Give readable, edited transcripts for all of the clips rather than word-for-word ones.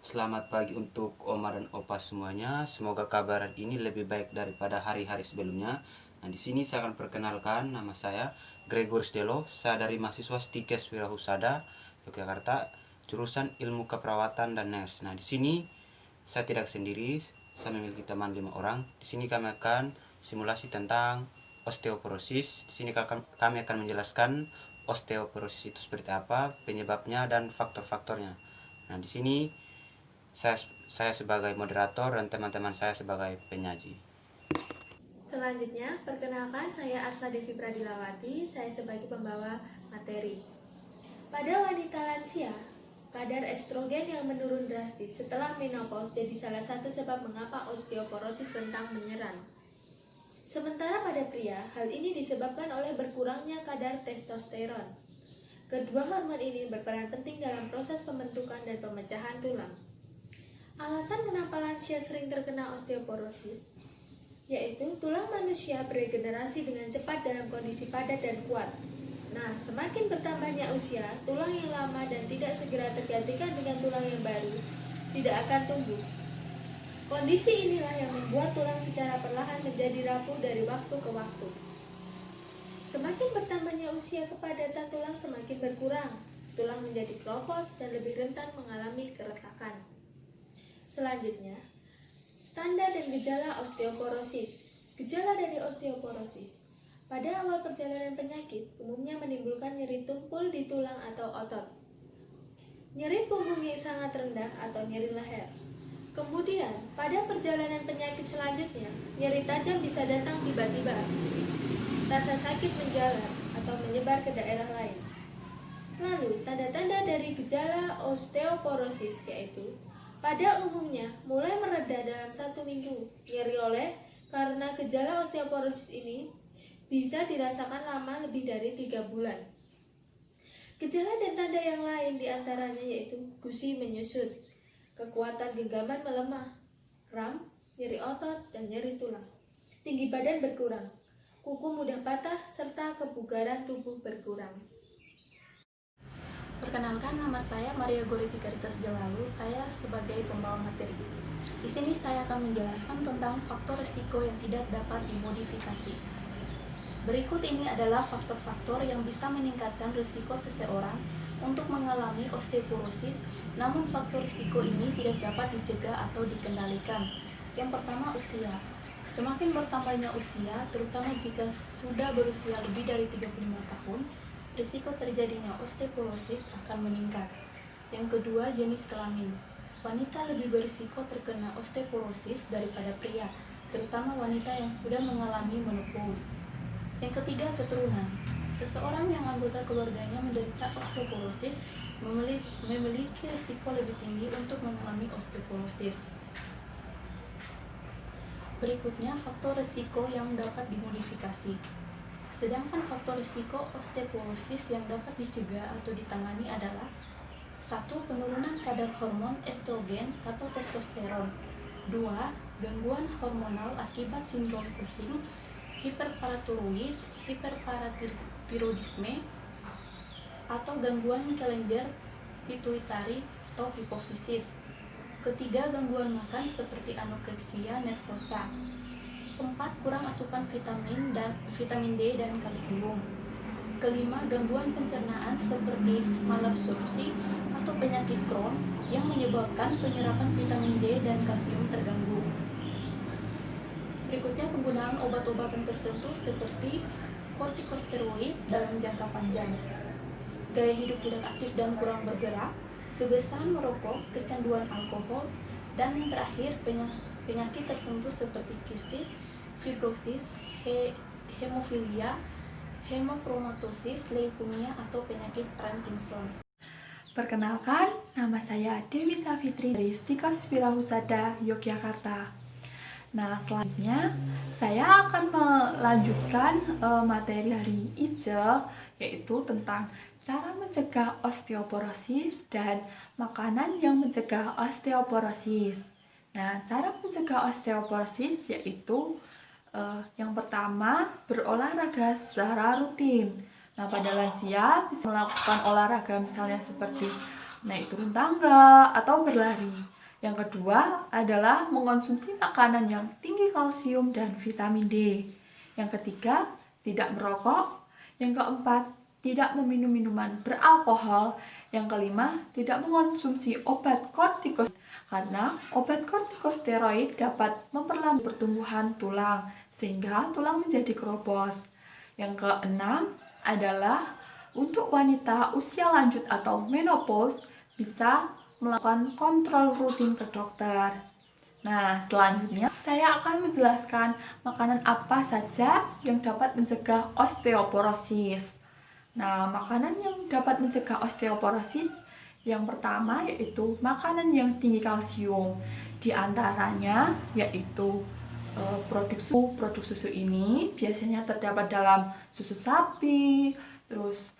Selamat pagi untuk Oma dan Opa semuanya. Semoga kabar ini lebih baik daripada hari-hari sebelumnya. Nah, di sini saya akan perkenalkan, nama saya Gregorius Delo. Saya dari mahasiswa Stikes Wirahusada, Yogyakarta, jurusan Ilmu Keperawatan dan Nurse. Nah, di sini saya tidak sendiri, saya memiliki teman 5 orang. Di sini kami akan simulasi tentang osteoporosis. Di sini kami akan menjelaskan osteoporosis itu seperti apa, penyebabnya dan faktor-faktornya. Nah, di sini saya sebagai moderator dan teman-teman saya sebagai penyaji. Selanjutnya, perkenalkan saya Arsa Devi Pradilawati, saya sebagai pembawa materi. Pada wanita lansia, kadar estrogen yang menurun drastis setelah menopause jadi salah satu sebab mengapa osteoporosis rentan menyerang. Sementara pada pria, hal ini disebabkan oleh berkurangnya kadar testosteron. Kedua hormon ini berperan penting dalam proses pembentukan dan pemecahan tulang. Alasan kenapa lansia sering terkena osteoporosis yaitu tulang manusia beregenerasi dengan cepat dalam kondisi padat dan kuat. Nah, semakin bertambahnya usia, tulang yang lama dan tidak segera tergantikan dengan tulang yang baru tidak akan tumbuh. Kondisi inilah yang membuat tulang secara perlahan menjadi rapuh dari waktu ke waktu. Semakin bertambahnya usia, kepadatan tulang semakin berkurang. Tulang menjadi kropos dan lebih rentan mengalami keretakan. Selanjutnya, tanda dan gejala osteoporosis. Gejala dari osteoporosis. Pada awal perjalanan penyakit, umumnya menimbulkan nyeri tumpul di tulang atau otot. Nyeri punggung yang sangat rendah atau nyeri leher. Kemudian, pada perjalanan penyakit selanjutnya, nyeri tajam bisa datang tiba-tiba. Rasa sakit menjalar atau menyebar ke daerah lain. Lalu, tanda-tanda dari gejala osteoporosis yaitu pada umumnya mulai mereda dalam 1 minggu. Nyeri karena gejala osteoporosis ini bisa dirasakan lama lebih dari 3 bulan. Gejala dan tanda yang lain diantaranya yaitu gusi menyusut, kekuatan genggaman melemah, kram, nyeri otot, dan nyeri tulang. Tinggi badan berkurang, kuku mudah patah, serta kebugaran tubuh berkurang. Perkenalkan, nama saya Maria Goriti Karitas Jalalu. Saya sebagai pembawa materi. Di sini saya akan menjelaskan tentang faktor risiko yang tidak dapat dimodifikasi. Berikut ini adalah faktor-faktor yang bisa meningkatkan risiko seseorang untuk mengalami osteoporosis, namun faktor risiko ini tidak dapat dicegah atau dikendalikan. Yang pertama, usia. Semakin bertambahnya usia, terutama jika sudah berusia lebih dari 35 tahun, risiko terjadinya osteoporosis akan meningkat. Yang kedua, jenis kelamin. Wanita lebih berisiko terkena osteoporosis daripada pria, terutama wanita yang sudah mengalami menopause. Yang ketiga, keturunan. Seseorang yang anggota keluarganya menderita osteoporosis memiliki risiko lebih tinggi untuk mengalami osteoporosis. Berikutnya, faktor risiko yang dapat dimodifikasi. Sedangkan faktor risiko osteoporosis yang dapat dicegah atau ditangani adalah 1. Penurunan kadar hormon estrogen atau testosteron. 2. Gangguan hormonal akibat sindrom Cushing, hiperparatiroid, hiperparatiroidisme, atau gangguan kelenjar pituitari atau hipofisis. Ketiga, gangguan makan seperti anoreksia nervosa. 4. Kurang asupan vitamin D dan kalsium. Kelima, gangguan pencernaan seperti malabsorpsi atau penyakit Crohn yang menyebabkan penyerapan vitamin D dan kalsium terganggu. Berikutnya, penggunaan obat-obatan tertentu seperti kortikosteroid dalam jangka panjang. Gaya hidup tidak aktif dan kurang bergerak, kebiasaan merokok, kecanduan alkohol, dan yang terakhir, penyakit tertentu seperti kistis, fibrosis, hemofilia, hemochromatosis, leukemia, atau penyakit Parkinson. Perkenalkan, nama saya Dewi Safitri dari Stikes Wirahusada, Yogyakarta. Nah, selanjutnya saya akan melanjutkan materi dari IJE, yaitu tentang cara mencegah osteoporosis dan makanan yang mencegah osteoporosis. Nah, cara mencegah osteoporosis yaitu yang pertama, berolahraga secara rutin. Nah, pada lansia bisa melakukan olahraga misalnya seperti naik turun tangga atau berlari. Yang kedua adalah mengonsumsi makanan yang tinggi kalsium dan vitamin D. Yang ketiga, tidak merokok. Yang keempat, tidak meminum minuman beralkohol. Yang kelima, tidak mengonsumsi obat kortikosteroid karena obat kortikosteroid dapat memperlambat pertumbuhan tulang sehingga tulang menjadi keropos. Yang keenam adalah untuk wanita usia lanjut atau menopause bisa melakukan kontrol rutin ke dokter. Nah, selanjutnya saya akan menjelaskan makanan apa saja yang dapat mencegah osteoporosis. Nah, makanan yang dapat mencegah osteoporosis yang pertama yaitu makanan yang tinggi kalsium. Di antaranya yaitu produk susu ini biasanya terdapat dalam susu sapi, terus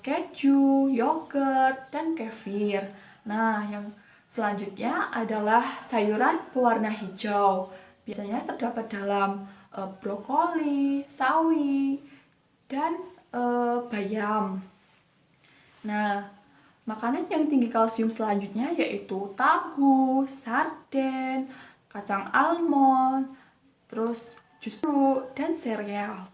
keju, yogurt, dan kefir. Nah, yang selanjutnya adalah sayuran berwarna hijau. Biasanya terdapat dalam brokoli, sawi, dan bayam. Nah, makanan yang tinggi kalsium selanjutnya yaitu tahu, sarden, kacang almond, terus jus dan sereal.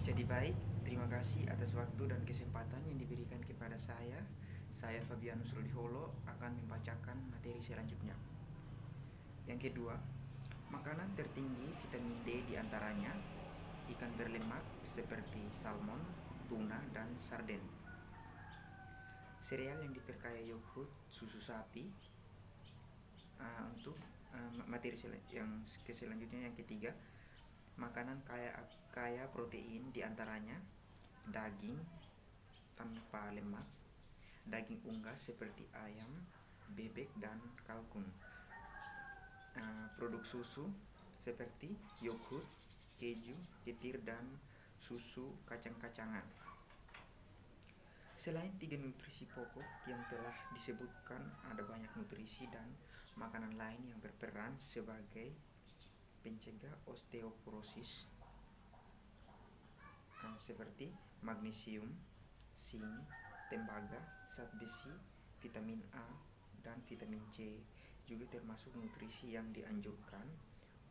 Jadi baik, terima kasih atas waktu dan kesempatan yang diberikan kepada saya. Saya Fabianus Rudiholo akan membacakan materi selanjutnya. Yang kedua, makanan tertinggi vitamin D diantaranya ikan berlemak seperti salmon, tuna, dan sarden. Sereal yang diperkaya yogurt, susu sapi. Untuk materi yang selanjutnya yang ketiga, makanan kaya protein diantaranya daging tanpa lemak, daging unggas seperti ayam, bebek, dan kalkun. Produk susu seperti yogurt, keju, kefir, dan susu kacang-kacangan. Selain 3 nutrisi pokok yang telah disebutkan, ada banyak nutrisi dan makanan lain yang berperan sebagai pencegah osteoporosis, seperti magnesium, zinc, tembaga, zat besi, vitamin A, dan vitamin C. Juga termasuk nutrisi yang dianjurkan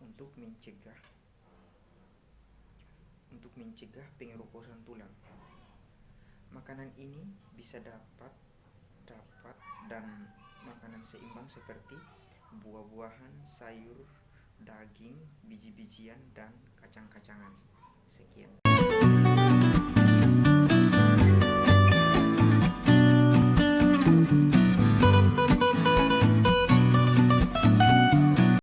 untuk mencegah pengeroposan tulang. Makanan ini bisa dapat dan makanan seimbang seperti buah-buahan, sayur, daging, biji-bijian, dan kacang-kacangan.